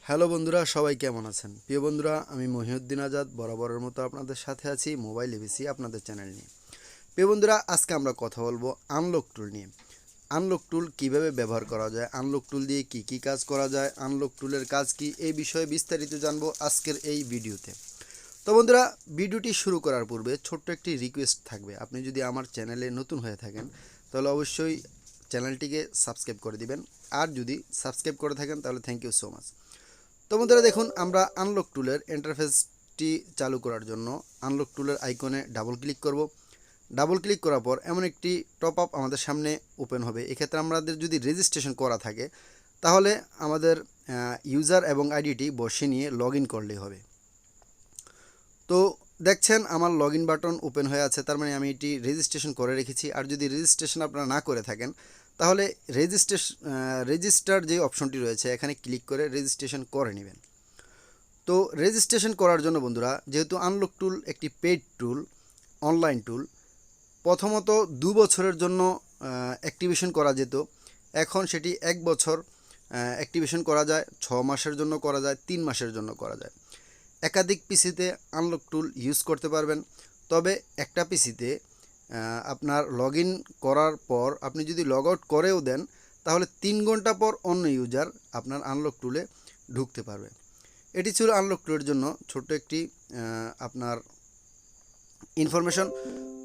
Hello বন্ধুরা, সবাই কেমন আছেন? প্রিয় বন্ধুরা, আমি মহিউদ্দিন আজাদ বরাবরের মতো আপনাদের সাথে আছি মোবাইল এবিসি আপনাদের চ্যানেল নিয়ে। প্রিয় বন্ধুরা, আজকে আমরা কথা বলবো আনলক টুল নিয়ে। আনলক টুল কীভাবে ব্যবহার করা যায়, আনলক টুল দিয়ে কী কী কাজ করা যায়, আনলক টুলের কাজ কি, এই বিষয়ে বিস্তারিত জানবো আজকের এই ভিডিওতে। তো বন্ধুরা, ভিডিওটি শুরু করার পূর্বে ছোট্ট একটি রিকোয়েস্ট থাকবে। আপনি যদি আমার চ্যানেলে নতুন হয়ে থাকেন তাহলে অবশ্যই চ্যানেলটিকে সাবস্ক্রাইব করে দিবেন, আর যদি সাবস্ক্রাইব করে থাকেন তাহলে থ্যাংক ইউ সো মাচ। তো বন্ধুরা দেখুন, আমরা আনলক টুলের ইন্টারফেসটি চালু করার জন্য আনলক টুলের আইকনে ডাবল ক্লিক করব। ডাবল ক্লিক করার পর এমন একটি টপ আপ আমাদের সামনে ওপেন হবে। এক্ষেত্রে আমাদের যদি রেজিস্ট্রেশন করা থাকে তাহলে আমাদের ইউজার এবং আইডিটি বসে নিয়ে লগ ইন করলেই হবে। তো দেখছেন আমার লগ ইন বাটন ওপেন হয়ে আছে, তার মানে আমি এটি রেজিস্ট্রেশন করে রেখেছি। আর যদি রেজিস্ট্রেশন আপনারা না করে থাকেন তাহলে রেজিস্টার যে অপশনটি রয়েছে এখানে ক্লিক করে রেজিস্ট্রেশন করে নেবেন। তো রেজিস্ট্রেশন করার জন্য বন্ধুরা, যেহেতু আনলক টুল একটি পেইড টুল, অনলাইন টুল, প্রথমত 2 বছরের জন্য অ্যাক্টিভেশন করা যেত, এখন সেটি 1 বছর অ্যাক্টিভেশন করা যায়, 6 মাসের জন্য করা যায়, 3 মাসের জন্য করা যায়। একাধিক পিসিতে আনলক টুল ইউজ করতে পারবেন। তবে একটা পিসিতে আপনার লগ ইন করার পর আপনি যদি লগ আউট করেও দেন তাহলে 3 ঘন্টা পর অন্য ইউজার আপনার আনলক টুলে ঢুকতে পারবে। এটি ছিল আনলক টুলের জন্য ছোট্ট একটি আপনার ইনফরমেশন।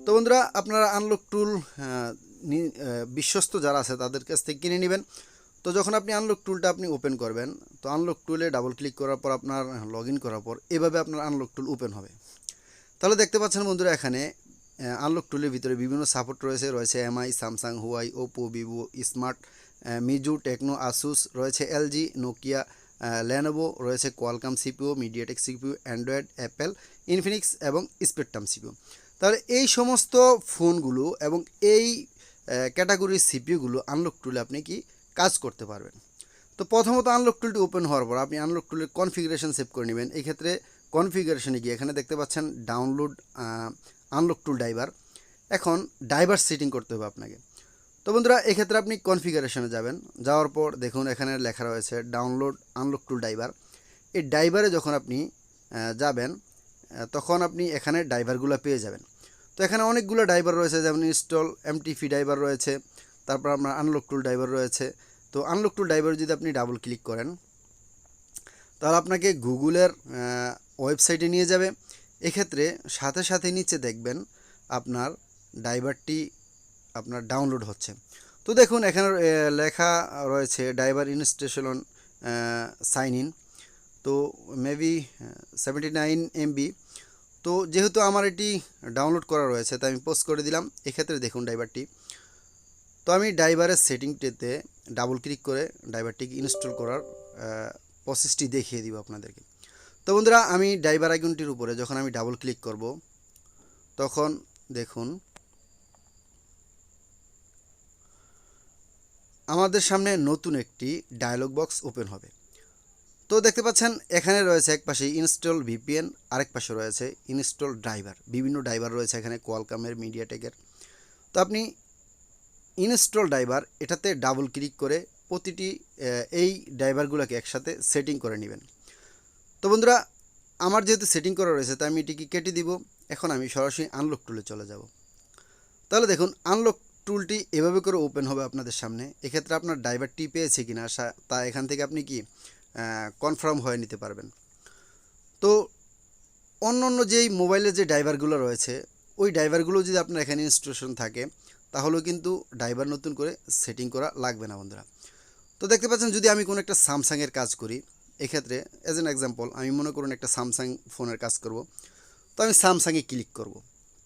তো বন্ধুরা, আপনারা আনলক টুল বিশ্বস্ত যারা আছে তাদের কাছ থেকে কিনে নেবেন। তো যখন আপনি আনলক টুলটা আপনি ওপেন করবেন, তো আনলক টুলে ডাবল ক্লিক করার পর আপনার লগ ইন করার পর এভাবে আপনার আনলক টুল ওপেন হবে। তাহলে দেখতে পাচ্ছেন বন্ধুরা, এখানে আনলক টুলের ভিতরে বিভিন্ন সাপোর্ট রয়েছে Mi, Samsung, Huawei, Oppo, Vivo, smart, Meizu, Tecno, Asus, রয়েছে এলজি, নোকিয়া, লেনোভো, রয়েছে Qualcomm CPU, MediaTek CPU, Android, Apple, Infinix এবং স্পেকট্রাম সিপিইউ। তাহলে এই সমস্ত ফোনগুলো এবং এই ক্যাটাগরির সিপিইউগুলো আনলক টুলে আপনি কি কাজ করতে পারবেন। তো প্রথমত আনলক টুলটি ওপেন হওয়ার পর আপনি আনলক টুলের কনফিগারেশন সেভ করে নেবেন। এই ক্ষেত্রে কনফিগারেশনে গিয়ে এখানে দেখতে পাচ্ছেন ডাউনলোড আনলক টুল ড্রাইভার। এখন ড্রাইভার সেটিং করতে হবে আপনাকে। তো বন্ধুরা, এক্ষেত্রে আপনি কনফিগারেশনে যাবেন, যাওয়ার পর দেখুন এখানে লেখা রয়েছে ডাউনলোড আনলক টুল ড্রাইভার। এই ড্রাইভারে যখন আপনি যাবেন তখন আপনি এখানে ড্রাইভারগুলো পেয়ে যাবেন। তো এখানে অনেকগুলো ড্রাইভার রয়েছে, যেমন ইনস্টল এমটিপি ড্রাইভার রয়েছে, তারপর আপনার আনলক টুল ড্রাইভার রয়েছে। তো আনলক টুল ড্রাইভার যদি আপনি ডাবল ক্লিক করেন তাহলে আপনাকে গুগলের ওয়েবসাইটে নিয়ে যাবে। এক্ষেত্রে সাথে সাথে নিচে দেখবেন আপনার ড্রাইভারটি আপনার ডাউনলোড হচ্ছে। তো দেখুন এখানে লেখা রয়েছে ড্রাইভার ইনস্টলেশন সাইন ইন। তো মেবি 79 MB। তো যেহেতু আমার এটি ডাউনলোড করা রয়েছে তাই আমি পোস্ট করে দিলাম। এক্ষেত্রে দেখুন ড্রাইভারটি। তো আমি ড্রাইভারের সেটিংটিতে ডাবল ক্লিক করে ড্রাইভারটিকে ইনস্টল করার প্রসেসটি দেখিয়ে দিব আপনাদেরকে। তো বন্ধুরা, আমি ড্রাইভার আইকনটির উপরে যখন আমি ডাবল ক্লিক করব তখন দেখুন আমাদের সামনে নতুন একটি ডায়লগ বক্স ওপেন হবে। তো দেখতে পাচ্ছেন এখানে রয়েছে এক পাশে ইনস্টল ভিপিএন, আরেক পাশে রয়েছে ইনস্টল ড্রাইভার। বিভিন্ন ড্রাইভার রয়েছে এখানে, কোয়ালকমের, মিডিয়াটেকের। তো আপনি ইনস্টল ড্রাইভার এটাতে ডাবল ক্লিক করে প্রতিটি এই ড্রাইভারগুলোকে একসাথে সেটিং করে নেবেন। তো বন্ধুরা, আমার যেহেতু সেটিং করা রয়েছে তাই আমি এটিকে কেটে দিব। এখন আমি সরাসরি আনলক টুলে চলে যাব। তাহলে দেখুন আনলক টুলটি এভাবে করে ওপেন হবে আপনাদের সামনে। এক্ষেত্রে আপনার ড্রাইভারটি পেয়েছে কিনা তা এখান থেকে আপনি কি কনফার্ম হয়ে নিতে পারবেন। তো অন্য যেই মোবাইলের যে ড্রাইভারগুলো রয়েছে ওই ড্রাইভারগুলো যদি আপনার এখানে ইনস্টলেশন থাকে তাহলেও কিন্তু ড্রাইভার নতুন করে সেটিং করা লাগবে না বন্ধুরা। তো দেখতে পাচ্ছেন যদি আমি কোনো একটা স্যামসাংয়ের কাজ করি, এক্ষেত্রে অ্যাজ অ্যান এক্সাম্পল আমি মনে করুন একটা স্যামসাং ফোনের কাজ করব। তো আমি স্যামসাংয়ে ক্লিক করব।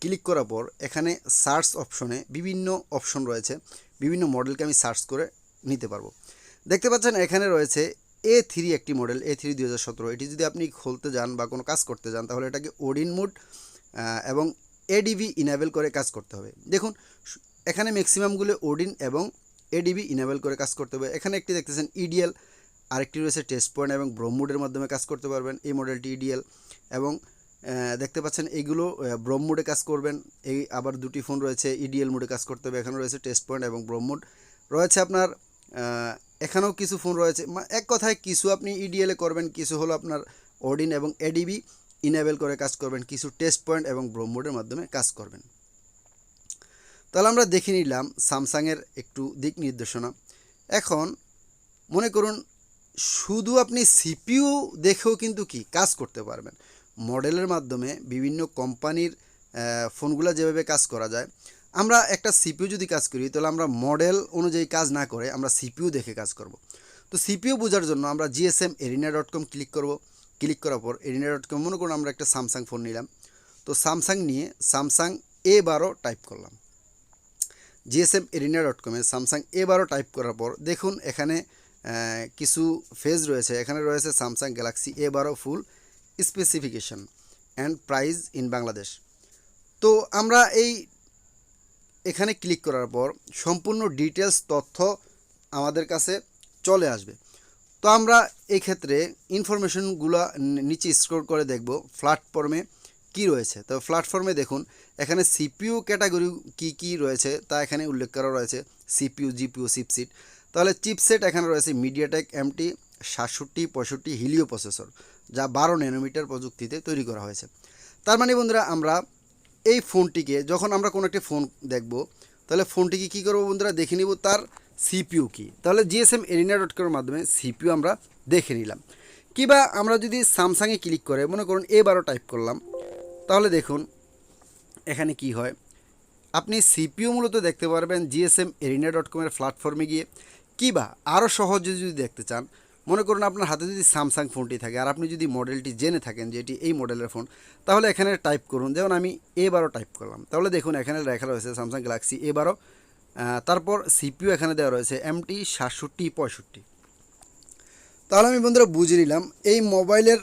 ক্লিক করার পর এখানে সার্চ অপশনে বিভিন্ন অপশন রয়েছে, বিভিন্ন মডেলকে আমি সার্চ করে নিতে পারবো। দেখতে পাচ্ছেন এখানে রয়েছে A3 একটি মডেল, A3 2017। এটি যদি আপনি খুলতে যান বা কোনো কাজ করতে যান তাহলে এটাকে ওডিন মোড এবং এডিবি ইনেবল করে কাজ করতে হবে। দেখুন এখানে ম্যাক্সিমামগুলো ওডিন এবং এডিবি ইনেবল করে কাজ করতে হবে। এখানে একটি দেখতেছেন ইডিএল, আরেকটি রয়েছে টেস্ট পয়েন্ট এবং ব্রোম মোডের মাধ্যমে কাজ করতে পারবেন। এই মডেলটি ইডিএল এবং দেখতে পাচ্ছেন এইগুলো ব্রোম মোডে কাজ করবেন। এই আবার দুটি ফোন রয়েছে ইডিএল মোডে কাজ করতে হবে। এখানে রয়েছে টেস্ট পয়েন্ট এবং ব্রোম মোড, রয়েছে আপনার এখানেও কিছু ফোন রয়েছে, এক কথায় কিছু আপনি ইডিএলে করবেন, কিছু হলো আপনার ওডিন এবং এডিবি ইনেবল করে কাজ করবেন, কিছু টেস্ট পয়েন্ট এবং ব্রহ্মোডের মাধ্যমে কাজ করবেন। তাহলে আমরা দেখে নিলাম স্যামসাংয়ের একটু দিক নির্দেশনা। এখন মনে করুন শুধু আপনি সিপিইউ দেখেও কিন্তু কি কাজ করতে পারবেন। মডেলের মাধ্যমে বিভিন্ন কোম্পানির ফোনগুলো যেভাবে কাজ করা যায়, আমরা একটা সিপিইউ যদি কাজ করি তাহলে আমরা মডেল অনুযায়ী কাজ না করে আমরা সিপিইউ দেখে কাজ করব। তো সিপিইউ বোঝার জন্য আমরা gsmarena.com ক্লিক করব। ক্লিক করার পর arena.com, মনে করুন আমরা একটা স্যামসাং ফোন নিলাম, তো স্যামসাং নিয়ে স্যামসাং A12 টাইপ করলাম। gsmarena.com এ স্যামসাং A12 টাইপ করার পর দেখুন এখানে কিছু ফেজ রয়েছে। এখানে রয়েছে Samsung Galaxy A12 full specification and price in Bangladesh. তো আমরা এখানে ক্লিক করার পর সম্পূর্ণ ডিটেলস তথ্য আমাদের কাছে চলে আসবে। তো আমরা এই ক্ষেত্রে ইনফরমেশনগুলো নিচে স্ক্রল করে দেখব প্ল্যাটফর্মে কি রয়েছে। তো প্ল্যাটফর্মে দেখুন এখানে সিপিইউ ক্যাটাগরি কি রয়েছে তা এখানে উল্লেখ করা রয়েছে, সিপিইউ, জিপিইউ, চিপসেট। তাহলে চিপসেট এখানে রয়েছে মিডিয়াটেক MT 6765 হিলিও প্রসেসর, যা 12 ন্যানোমিটার প্রযুক্তিতে তৈরি করা হয়েছে। তার মানে বন্ধুরা আমরা এই ফোনটিকে যখন আমরা কোনো একটি ফোন দেখব তাহলে ফোনটিকে কী করবো বন্ধুরা, দেখে নিব তার সিপিইউ কি। তাহলে gsmarena.com এর মাধ্যমে সিপিইউ আমরা দেখে নিলাম। কিবা আমরা যদি স্যামসাংয়ে ক্লিক করে মনে করুন A12 টাইপ করলাম, তাহলে দেখুন এখানে কি হয়, আপনি সিপিইউ মূলত দেখতে পারবেন gsmarena.com এর প্ল্যাটফর্মে গিয়ে। কিবা আরও সহজে যদি দেখতে চান, মনে করুন আপনার হাতে যদি স্যামসাং ফোনটি থাকে আর আপনি যদি মডেলটি জেনে থাকেন যে এটি এই মডেলের ফোন, তাহলে এখানে টাইপ করুন। যেমন আমি A12 টাইপ করলাম, তাহলে দেখুন এখানে লেখা রয়েছে স্যামসাং গ্যালাক্সি A12, তারপর সিপিইউ এখানে দেওয়া রয়েছে MT 6765। তাহলে আমি বন্ধুরা বুঝে নিলাম এই মোবাইলের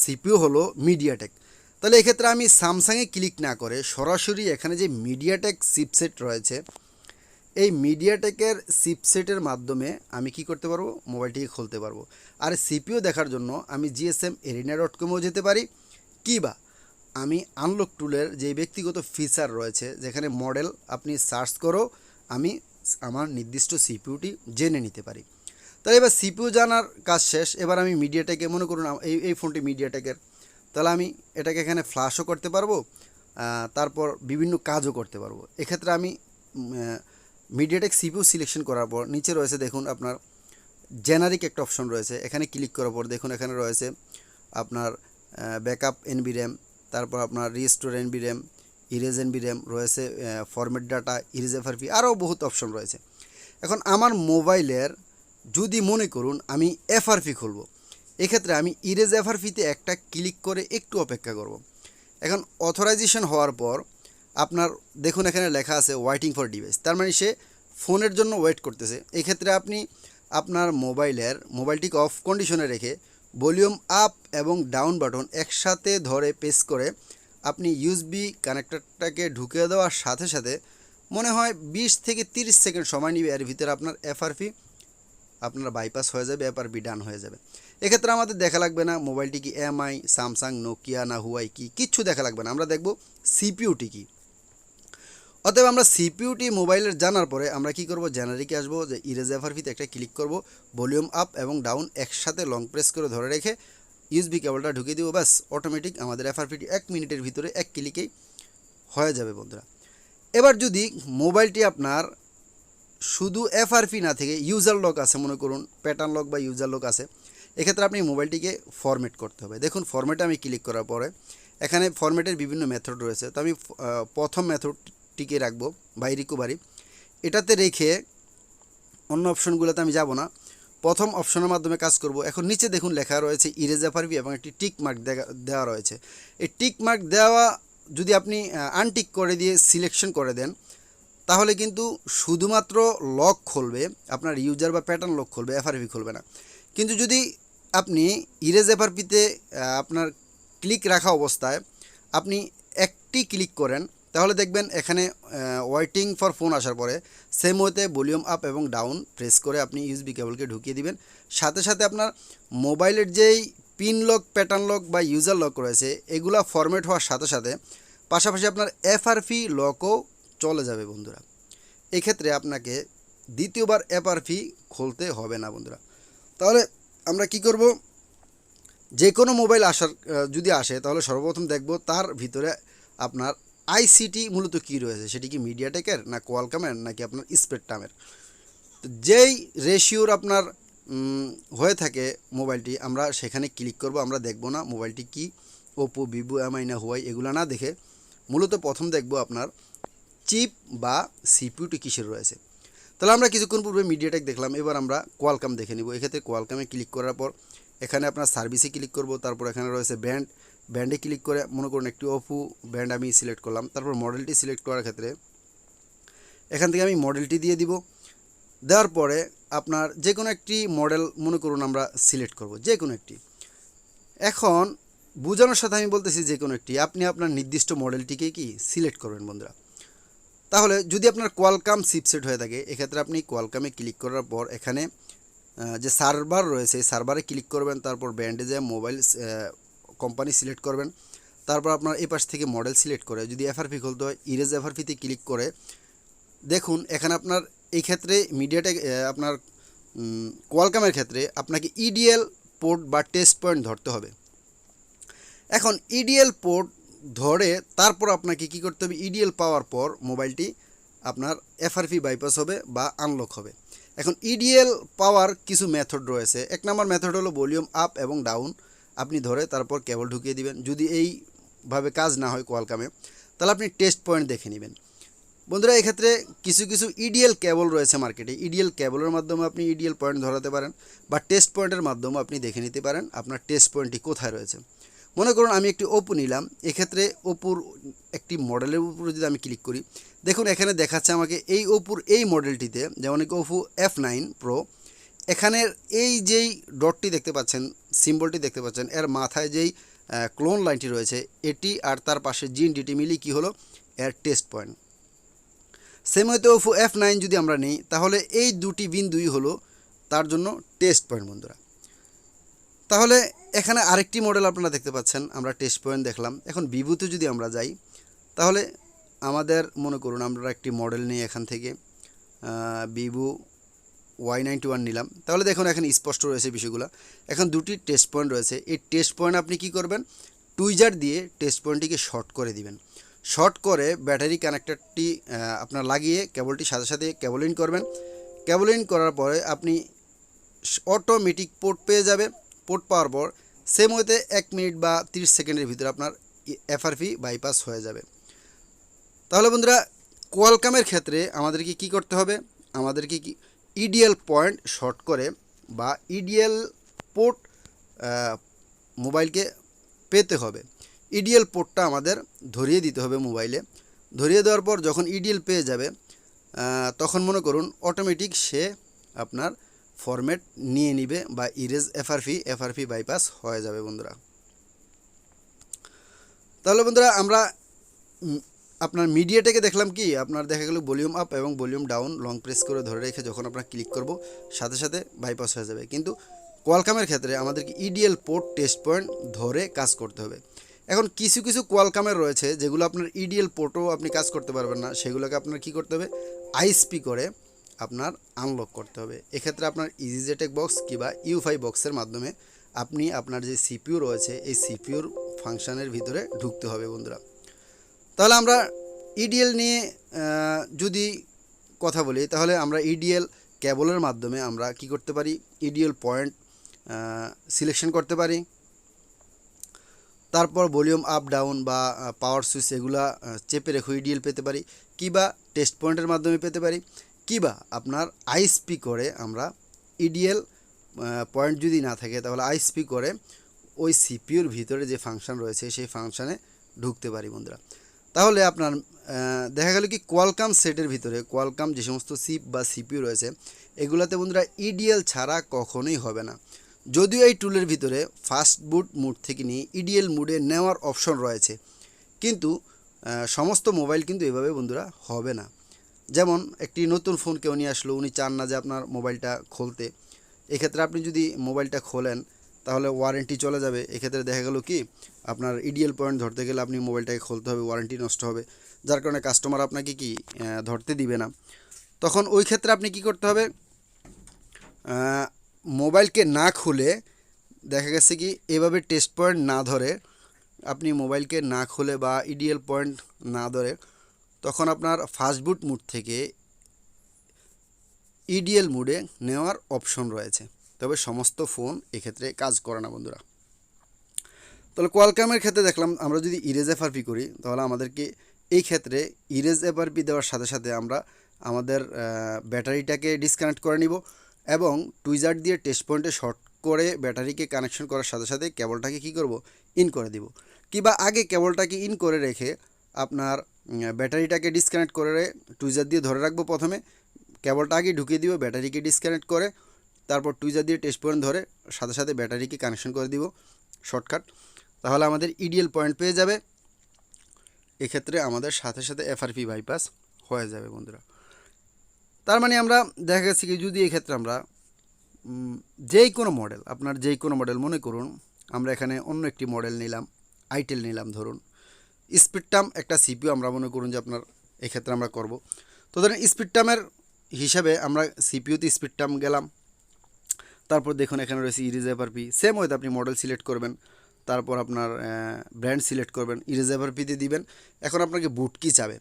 সিপিইউ হলো মিডিয়াটেক। তাহলে এক্ষেত্রে আমি স্যামসাংয়ে ক্লিক না করে সরাসরি এখানে যে মিডিয়াটেক চিপসেট রয়েছে, এই মিডিয়াটেকের চিপসেটের মাধ্যমে আমি কি করতে পারবো, মোবাইলটিকে খুলতে পারবো। আর সিপিইউ দেখার জন্য আমি gsmarena.com-এও যেতে পারি, কিবা আমি আনলক টুলের যে ব্যক্তিগত ফিচার রয়েছে যেখানে মডেল আপনি সার্চ করো, আমি আমার নির্দিষ্ট সিপিইউটি জেনে নিতে পারি। তাহলে এবার সিপিইউ জানার কাজ শেষ। এবার আমি মিডিয়াটেকে, মনে করুন এই ফোনটি মিডিয়াটেকের, তাহলে আমি এটাকে এখানে ফ্ল্যাশও করতে পারবো, তারপর বিভিন্ন কাজও করতে পারবো। এক্ষেত্রে আমি মিডিয়াটেক সিপিইউ সিলেকশন করার পর নিচে রয়েছে দেখুন আপনার জেনারিক একটা অপশন রয়েছে, এখানে ক্লিক করার পর দেখুন এখানে রয়েছে আপনার ব্যাকআপ এনবি র্যাম, তারপর আপনার restore NB RAM, erase NB RAM রয়েছে, ফরম্যাট ডাটা, ইরেজ FRP, আরও বহুত অপশন রয়েছে। এখন আমার মোবাইলের যদি মনে করুন আমি FRP খুলব, এক্ষেত্রে আমি ইরেজ FRP-তে একটা ক্লিক করে একটু অপেক্ষা করব। এখন অথরাইজেশন হওয়ার পর আপনার দেখুন এখানে লেখা আছে ওয়েটিং ফর ডিভাইস, তার মানে সে ফোনের জন্য ওয়েট করতেছে। এক্ষেত্রে আপনি আপনার মোবাইলটিকে অফ কন্ডিশনে রেখে ভলিউম আপ এবং ডাউন বাটন একসাথে ধরে প্রেস করে আপনি ইউএসবি কানেক্টরটাকে ঢুকে দেওয়ার সাথে সাথে মনে হয় 20 থেকে 30 সেকেন্ড সময় নিবে, এর ভিতরে আপনার FRP আপনার বাইপাস হয়ে যাবে, FRP ডান হয়ে যাবে। এক্ষেত্রে আমাদের দেখা লাগবে না মোবাইলটি কি MI, স্যামসাং, নোকিয়া না হুয়াই কিচ্ছু দেখা লাগবে না, আমরা দেখব সিপিইউটি কি। অতএব আমরা সিপিইউটি মোবাইলের জানার পরে আমরা কি করব, জেনারিকে আসবো, যে ইরেজ FRP-তে একটা ক্লিক করব, ভলিউম আপ এবং ডাউন একসাথে লং প্রেস করে ধরে রেখে ইউএসবি কেবলটা ঢুকিয়ে দিব, ব্যাস অটোমেটিক আমাদের FRP-টি 1 মিনিটের ভিতরে 1 ক্লিকেই হয়ে যাবে বন্ধুরা। এবার যদি মোবাইলটি আপনার শুধু FRP না থেকে ইউজার লক আছে, মনে করুন প্যাটার্ন লক বা ইউজার লক আছে, এক্ষেত্রে আপনি মোবাইলটিকে ফরম্যাট করতে হবে। দেখুন ফরম্যাটে আমি ক্লিক করার পরে এখানে ফরম্যাটের বিভিন্ন মেথড রয়েছে, তো আমি প্রথম মেথডটিকে রাখবো বাই রিকভারি, এটাতে রেখে অন্য অপশনগুলোতে আমি যাব না, প্রথম অপশনের মাধ্যমে কাজ করব। এখন নিচে দেখুন লেখা রয়েছে ইরেজ FRP এবং একটি টিক মার্ক দেওয়া রয়েছে। এই টিক মার্ক দেওয়া যদি আপনি আনটিক করে দিয়ে সিলেকশন করে দেন তাহলে কিন্তু শুধুমাত্র লক খুলবে, আপনার ইউজার বা প্যাটার্ন লক খুলবে, FRP খুলবে না। কিন্তু যদি আপনি ইরেজ FRP-তে আপনার ক্লিক রাখা অবস্থায় আপনি একটি ক্লিক করেন তাহলে দেখবেন এখানে ওয়েটিং ফর ফোন আসার পরে সেম ওয়েতে ভলিউম আপ এবং ডাউন প্রেস করে আপনি ইউএসবি কেবলকে ঢুকিয়ে দিবেন, সাথে সাথে আপনার মোবাইলের যেই পিন লক, প্যাটার্ন লক বা ইউজার লক রয়েছে এগুলা ফরম্যাট হওয়ার সাথে সাথে পাশাপাশি আপনার FRP লকও চলে যাবে বন্ধুরা। এক্ষেত্রে আপনাকে দ্বিতীয়বার এফআরপি খুলতে হবে না বন্ধুরা। তাহলে আমরা কি করব, যে কোনো মোবাইল আসার যদি আসে তাহলে সর্বপ্রথম দেখব তার ভিতরে আপনার আইসিটি মূলত কী রয়েছে, সেটি কি মিডিয়াটেকের না কোয়ালকমের নাকি আপনার স্পেকট্রামের। তো যেই রেশিওর আপনার হয়ে থাকে মোবাইলটি, আমরা সেখানে ক্লিক করব। আমরা দেখব না মোবাইলটি কি ওপো, ভিভো, এমআই না হুয়াই, এগুলো না দেখে মূলত প্রথম দেখব আপনার চিপ বা সিপিইউটি কিসের রয়েছে। তাহলে আমরা কিছুক্ষণ পূর্বে মিডিয়াটেক দেখলাম, এবার আমরা কোয়ালকম দেখে নিব। এক্ষেত্রে কোয়ালকমে ক্লিক করার পর এখানে আপনার সার্ভিসে ক্লিক করব, তারপর এখানে রয়েছে ব্র্যান্ডে ক্লিক করে মনে করুন একটি ওপো ব্র্যান্ড আমি সিলেক্ট করলাম। তারপর মডেলটি সিলেক্ট করার ক্ষেত্রে এখান থেকে আমি মডেলটি দিয়ে দিব। দেওয়ার পরে আপনার যে কোনো একটি মডেল মনে করুন আমরা সিলেক্ট করব, যে কোনো একটি। এখন বোঝানোর সাথে আমি বলতেছি যে কোনো একটি, আপনি আপনার নির্দিষ্ট মডেলটিকে কি সিলেক্ট করবেন বন্ধুরা। তাহলে যদি আপনার কোয়ালকম চিপসেট হয়ে থাকে, এক্ষেত্রে আপনি কোয়ালকমে ক্লিক করার পর এখানে যে সার্ভার রয়েছে সার্ভারে ক্লিক করবেন, তারপর ব্র্যান্ডে যে মোবাইল কোম্পানি সিলেক্ট করবেন, তারপর আপনার এই পাশ থেকে মডেল সিলেক্ট করে যদি এফআরপি খুলতে হয় ইরেজ এফআরপিতে ক্লিক করে দেখুন এখানে আপনার এই ক্ষেত্রে মিডিয়াটেক আপনার কোয়ালকমের ক্ষেত্রে আপনাকে ইডিএল পোর্ট বা টেস্ট পয়েন্ট ধরতে হবে। এখন ইডিএল পোর্ট ধরে তারপর আপনাকে কি করতে হবে, ইডিএল পাওয়ার পর মোবাইলটি আপনার এফআরপি বাইপাস হবে বা আনলক হবে। এখন ইডিএল পাওয়ার কিছু মেথড রয়েছে। এক নম্বর মেথড হলো ভলিউম আপ এবং ডাউন, আপনি ধরে তারপর কেবল ঢুকিয়ে দিবেন। যদি এইভাবে কাজ না হয় কোয়ালকমে, তাহলে আপনি টেস্ট পয়েন্ট দেখে নেবেন বন্ধুরা। এক্ষেত্রে কিছু কিছু ইডিএল কেবল রয়েছে মার্কেটে, ইডিএল কেবলের মাধ্যমে আপনি ইডিএল পয়েন্ট ধরাতে পারেন বা টেস্ট পয়েন্টের মাধ্যমে আপনি দেখে নিতে পারেন আপনার টেস্ট পয়েন্টটি কোথায় রয়েছে। মনে করুন আমি একটি ওপো নিলাম, এক্ষেত্রে ওপোর একটি মডেলের উপরে যদি আমি ক্লিক করি, দেখুন এখানে দেখাচ্ছে আমাকে এই ওপোর এই মডেলটিতে, যেমন ওপো F9 Pro, এখানের এই যেই ডটটি দেখতে পাচ্ছেন, সিম্বলটি দেখতে পাচ্ছেন, এর মাথায় যেই ক্লোন লাইনটি রয়েছে এটি আর তার পাশে জিএনডিটি মিলিয়ে কী হলো, এর টেস্ট পয়েন্ট। সেম হয়তো ওপো F9 যদি আমরা নিই তাহলে এই দুটি বিন্দুই হলো তার জন্য টেস্ট পয়েন্ট বন্ধুরা। তাহলে এখানে আরেকটি মডেল আপনারা দেখতে পাচ্ছেন, আমরা টেস্ট পয়েন্ট দেখলাম। এখন ভিভোতে যদি আমরা যাই তাহলে আমাদের মনে করুন আমরা একটি মডেল নিই এখান থেকে ভিভো Y91 নিলাম, তাহলে দেখুন এখানে স্পষ্ট রয়েছে বিষয়গুলো। এখন দুটি টেস্ট পয়েন্ট রয়েছে, এই টেস্ট পয়েন্ট আপনি কি করবেন, টুইজার দিয়ে টেস্ট পয়েন্টটিকে শর্ট করে দিবেন। শর্ট করে ব্যাটারি কানেক্টরটি আপনার লাগিয়ে কেবলটির সাথে সাথে কেবল ইন করবেন। কেবল ইন করার পরে আপনি অটোমেটিক পোর্ট পেয়ে যাবে। পোর্ট পাওয়ার পর সেম হইতে 1 মিনিট বা 30 সেকেন্ডের ভিতরে আপনার এফআরপি বাইপাস হয়ে যাবে। তাহলে বন্ধুরা কোয়ালকমের ক্ষেত্রে আমাদেরকে কি করতে হবে, আমাদেরকে কি ইডিএল পয়েন্ট শর্ট করে বা ইডিএল পোর্ট মোবাইলকে পেতে হবে। ইডিএল পোর্টটা আমাদের ধরিয়ে দিতে হবে মোবাইলে। ধরিয়ে দেওয়ার পর যখন ইডিএল পেয়ে যাবে তখন মনে করুন অটোমেটিক সে আপনার ফরম্যাট নিয়ে নিবে বা ইরেজ এফআরপি বাইপাস হয়ে যাবে বন্ধুরা। তাহলে বন্ধুরা আমরা আপনার মিডিয়াটেকে দেখলাম কি, আপনার দেখা গেল ভলিউম আপ এবং ভলিউম ডাউন লং প্রেস করে ধরে রেখে যখন আপনার ক্লিক করব সাথে সাথে বাইপাস হয়ে যাবে। কিন্তু কোয়ালকমের ক্ষেত্রে আমাদেরকে ইডিএল পোর্ট টেস্ট পয়েন্ট ধরে কাজ করতে হবে। এখন কিছু কিছু কোয়ালকমের রয়েছে যেগুলো আপনার ইডিএল পোর্টও আপনি কাজ করতে পারবেন না, সেগুলোকে আপনার কি করতে হবে, আইএসপি করে আপনার আনলক করতে হবে। এক্ষেত্রে আপনার ইজিজেটেক বক্স কিংবা ইউ5 বক্সের মাধ্যমে আপনি আপনার যে সিপিইউ রয়েছে এই সিপিইউর ফাংশনের ভিতরে ঢুকতে হবে বন্ধুরা। তাহলে আমরা ইডিএল নিয়ে যদি কথা বলি তাহলে আমরা ইডিএল কেবলের মাধ্যমে আমরা কি করতে পারি, ইডিএল পয়েন্ট সিলেকশন করতে পারি। তারপর ভলিউম আপ ডাউন বা পাওয়ার সুইচ এগুলা চেপে রেখে ইডিএল পেতে পারি, কিবা টেস্ট পয়েন্টের মাধ্যমে পেতে পারি, কিবা আপনার আইএসপি করে আমরা ইডিএল পয়েন্ট যদি না থাকে তাহলে আইএসপি করে ওই সিপিইউর ভিতরে যে ফাংশন রয়েছে সেই ফাংশনে ঢুকতে পারি বন্ধুরা। তাহলে আপনার দেখা গেল কি কোয়ালকম সেটের ভিতরে কোয়ালকম যে সমস্ত চিপ বা সিপিইউ রয়েছে এগুলাতে বন্ধুরা ইডিএল ছাড়া কখনোই হবে না। যদিও এই টুলের ভিতরে ফাস্ট বুট মুড থেকে নিয়ে ইডিএল মুডে নেওয়ার অপশন রয়েছে, কিন্তু সমস্ত মোবাইল কিন্তু এভাবে বন্ধুরা হবে না। যেমন একটি নতুন ফোন কেউ নিয়ে আসলো, উনি চান না যে আপনার মোবাইলটা খুলতে, এক্ষেত্রে আপনি যদি মোবাইলটা খোলেন তাহলে ওয়ারেন্টি চলে যাবে। এক্ষেত্রে দেখা গেল কি আপনার ইডিএল পয়েন্ট ধরতে গেলে আপনি মোবাইলটাকে খুলতে হবে, ওয়ারেন্টি নষ্ট হবে, যার কারণে কাস্টমার আপনাকে কি ধরতে দিবে না। তখন ওই ক্ষেত্রে আপনি কি করতে হবে, মোবাইলকে না খুলে দেখা গেছে কি এভাবে টেস্ট পয়েন্ট না ধরে, আপনি মোবাইলকে না খুলে বা ইডিএল পয়েন্ট না ধরে তখন আপনার ফাস্টবুট মুড থেকে ইডিএল মুডে নেওয়ার অপশন রয়েছে। তবে সমস্ত ফোন এক্ষেত্রে কাজ করে না বন্ধুরা। তাহলে কোয়ালকামের ক্ষেত্রে দেখলাম আমরা যদি ইরেজ এফআরপি করি তাহলে আমাদেরকে এই ক্ষেত্রে ইরেজ এফআরপি দেওয়ার সাথে সাথে আমরা আমাদের ব্যাটারিটাকে ডিসকানেক্ট করে নিব এবং টুইজার দিয়ে টেস্ট পয়েন্টে শর্ট করে ব্যাটারিকে কানেকশন করার সাথে সাথে কেবলটাকে কি করব, ইন করে দিব। কিংবা আগে কেবলটাকে ইন করে রেখে আপনার ব্যাটারিটাকে ডিসকানেক্ট করে টুইজার দিয়ে ধরে রাখবো, প্রথমে কেবলটা আগে ঢুকিয়ে দিব, ব্যাটারিকে ডিসকানেক্ট করে তারপর টুইজার দিয়ে টেস্ট পয়েন্ট ধরে সাথে সাথে ব্যাটারিকে কানেকশন করে দিব শর্টকাট। তাহলে আমাদের ইডিএল পয়েন্ট পেয়ে যাবে। এক্ষেত্রে আমাদের সাথে সাথে এফআরপি বাইপাস হয়ে যাবে বন্ধুরা। তার মানে আমরা দেখা গেছে কি যদি এই ক্ষেত্রে আমরা যেই কোনো মডেল, আপনার যেই কোনো মডেল মনে করুন, আমরা এখানে অন্য একটি মডেল নিলাম, আইটেল নিলাম ধরুন, স্পিড টার্ম একটা সিপিইউ আমরা মনে করুন যে আপনার এক্ষেত্রে আমরা করব। তো ধরেন স্পিড টার্মের হিসাবে আমরা সিপিইউতে স্পিড টার্ম গেলাম, তারপর দেখুন এখানে রয়েছে ইরেজ এফআরপি, সেম ওয়েতে আপনি মডেল সিলেক্ট করবেন, তারপর আপনার ব্র্যান্ড সিলেক্ট করবেন, ইরেজ এফআরপিতে দিবেন। এখন আপনাকে বুট কি চাবে,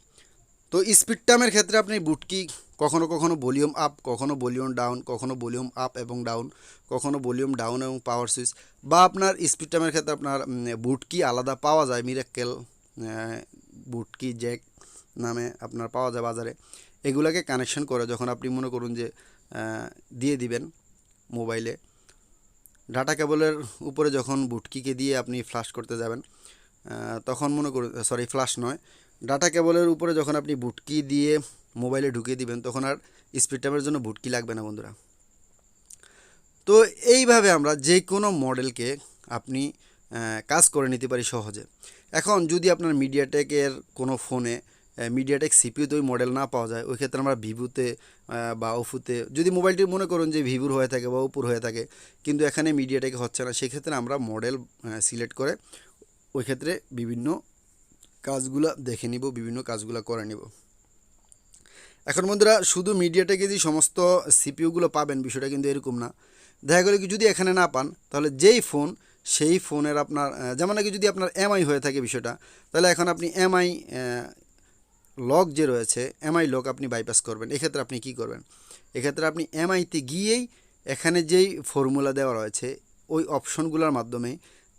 তো স্পিড টার্মের ক্ষেত্রে আপনি বুট কি কখনো কখনো ভলিউম আপ, কখনো ভলিউম ডাউন, কখনো ভলিউম আপ এবং ডাউন, কখনো ভলিউম ডাউন এবং পাওয়ার সুইচ, বা আপনার স্পিড টার্মের ক্ষেত্রে আপনার বুট কি আলাদা পাওয়া যায়, মিরাক্কেল বুট কি জ্যাক নামে আপনার পাওয়া যায় বাজারে। এগুলাকে কানেকশন করে যখন আপনি মনে করুন যে দিয়ে দিবেন মোবাইলে, ডাটা কেবলের উপরে যখন বুটকিকে দিয়ে আপনি ফ্লাশ করতে যাবেন তখন মনে করুন, সরি ফ্লাশ নয়, ডাটা কেবলের উপরে যখন আপনি বুটকি দিয়ে মোবাইলে ঢুকিয়ে দিবেন তখন আর স্পিড টাইমের জন্য বুটকি লাগবে না বন্ধুরা। তো এইভাবে আমরা যে কোনো মডেলকে আপনি কাজ করে নিতে পারি সহজে। এখন যদি আপনার মিডিয়াটেকের কোনো ফোনে মিডিয়াটেক সিপিইউতে ওই মডেল না পাওয়া যায়, ওই ক্ষেত্রে আমরা ভিভোতে বা ওপোতে, যদি মোবাইলটি মনে করুন যে ভিভোর হয়ে থাকে বা ওপোর হয়ে থাকে কিন্তু এখানে মিডিয়াটেক হচ্ছে না, সেক্ষেত্রে আমরা মডেল সিলেক্ট করে ওই ক্ষেত্রে বিভিন্ন কাজগুলো দেখে নিব, বিভিন্ন কাজগুলো করে নিব। এখন বন্ধুরা শুধু মিডিয়াটেকে যে সমস্ত সিপিইউগুলো পাবেন বিষয়টা কিন্তু এরকম না। দেখা গেল কি যদি এখানে না পান তাহলে যেই ফোন সেই ফোনের আপনার যেমন নাকি যদি আপনার এমআই হয়ে থাকে বিষয়টা, তাহলে এখন আপনি এমআই লক যে রয়েছে এমআই লক আপনি বাইপাস করবেন। এক্ষেত্রে আপনি কি করবেন, এক্ষেত্রে আপনি এমআইতে গিয়েই এখানে যেই ফর্মুলা দেওয়া রয়েছে ওই অপশনগুলোর মাধ্যমে,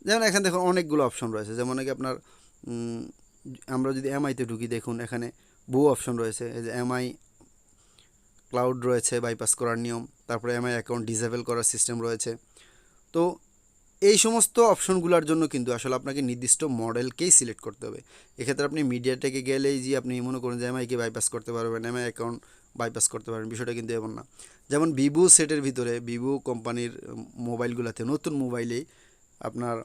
যেমন এখানে দেখুন অনেকগুলো অপশন রয়েছে, যেমন নাকি আপনার আমরা যদি এমআইতে ঢুকি দেখুন এখানে বহু অপশন রয়েছে। এই যে এমআই ক্লাউড রয়েছে বাইপাস করার নিয়ম, তারপরে এমআই অ্যাকাউন্ট ডিসেবল করার সিস্টেম রয়েছে। তো এই সমস্ত অপশনগুলোর জন্য কিন্তু আসলে আপনাকে নির্দিষ্ট মডেলকেই সিলেক্ট করতে হবে। এক্ষেত্রে আপনি মিডিয়াটেকে গেলেই যে আপনি মনে করুন যে এমআইকে বাইপাস করতে পারবেন, এমআই অ্যাকাউন্ট বাইপাস করতে পারবেন, বিষয়টা কিন্তু এমন না। যেমন ভিভো সেটের ভিতরে ভিভো কোম্পানির মোবাইলগুলোতে নতুন মোবাইলেই আপনার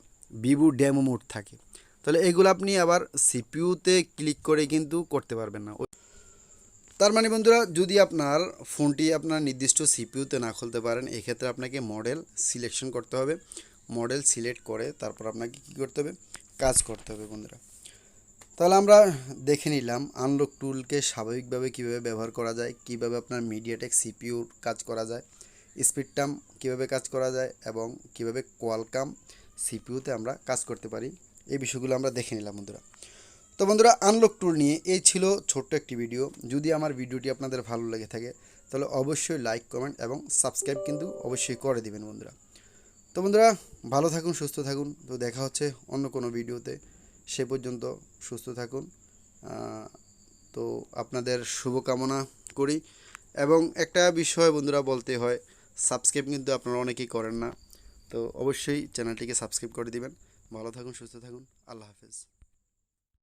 ভিভো ডেমো মোড থাকে, তাহলে এগুলো আপনি আবার সিপিইউতে ক্লিক করে কিন্তু করতে পারবেন না। তার মানে বন্ধুরা যদি আপনার ফোনটি আপনার নির্দিষ্ট সিপিইউতে না খুলতে পারেন, এক্ষেত্রে আপনাকে মডেল সিলেকশন করতে হবে, মডেল সিলেক্ট করে তারপর আপনাকে কী করতে হবে, কাজ করতে হবে বন্ধুরা। তাহলে আমরা দেখে নিলাম আনলক টুলকে স্বাভাবিকভাবে কীভাবে ব্যবহার করা যায়, কীভাবে আপনার মিডিয়াটেক সিপিইউর কাজ করা যায়, স্পিড টার্ম কীভাবে কাজ করা যায় এবং কীভাবে কোয়ালকাম সিপিইউতে আমরা কাজ করতে পারি, এই বিষয়গুলো আমরা দেখে নিলাম বন্ধুরা। তো বন্ধুরা আনলক টুল নিয়ে এই ছিল ছোট্ট একটি ভিডিও। যদি আমার ভিডিওটি আপনাদের ভালো লেগে থাকে তাহলে অবশ্যই লাইক, কমেন্ট এবং সাবস্ক্রাইব কিন্তু অবশ্যই করে দিবেন বন্ধুরা। তো বন্ধুরা ভালো থাকুন, সুস্থ থাকুন। তো দেখা হচ্ছে অন্য কোনো ভিডিওতে, সে পর্যন্ত সুস্থ থাকুন। তো আপনাদের শুভকামনা করি। এবং একটা বিষয় বন্ধুরা বলতে হয়, সাবস্ক্রাইব কিন্তু আপনারা অনেকেই করেন না, তো অবশ্যই চ্যানেলটিকে সাবস্ক্রাইব করে দিবেন। ভালো থাকুন, সুস্থ থাকুন, আল্লাহ হাফেজ।